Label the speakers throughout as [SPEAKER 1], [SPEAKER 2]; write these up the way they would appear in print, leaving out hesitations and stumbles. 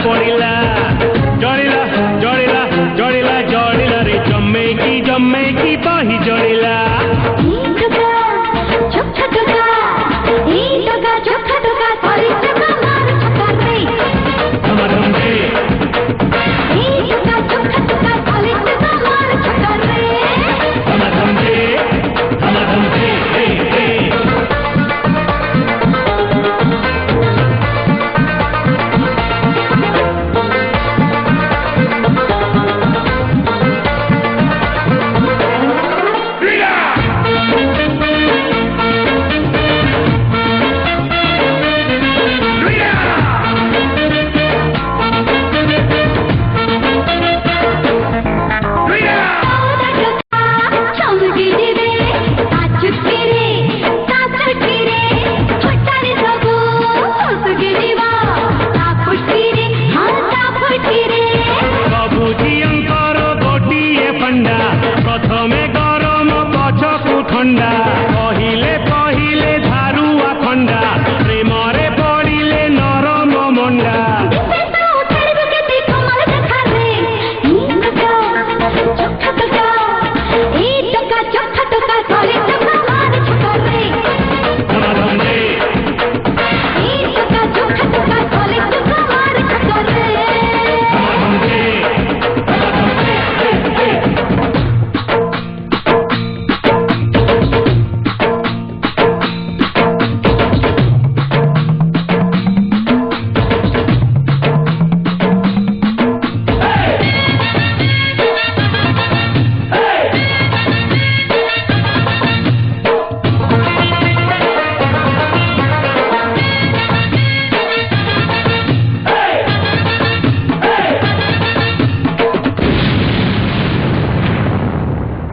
[SPEAKER 1] पड़िला जड़िला जड़िला जड़िला जड़िला रे जम्मे की बही जड़िला प्रथमे गरम पछकु ठंडा कहिले कहिले धारुआ खंडा प्रेमरे पड़िले नरम मंडा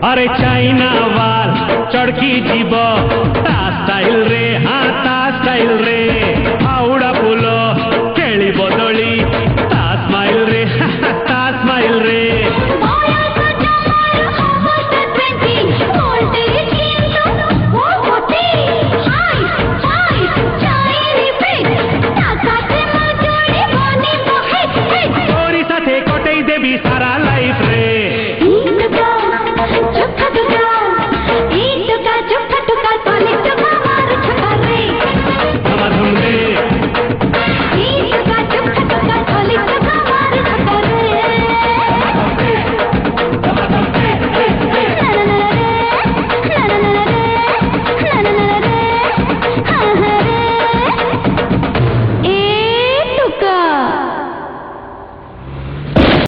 [SPEAKER 1] अरे चाइना वाल चढ़की जीव ता स्टाइल रे हाँ ता स्टाइल रे हाउड़ा पुल केली बदली ता स्माइल रे ता स्माइल रे तोरी साथे कटई देवी सारा लाइफ रे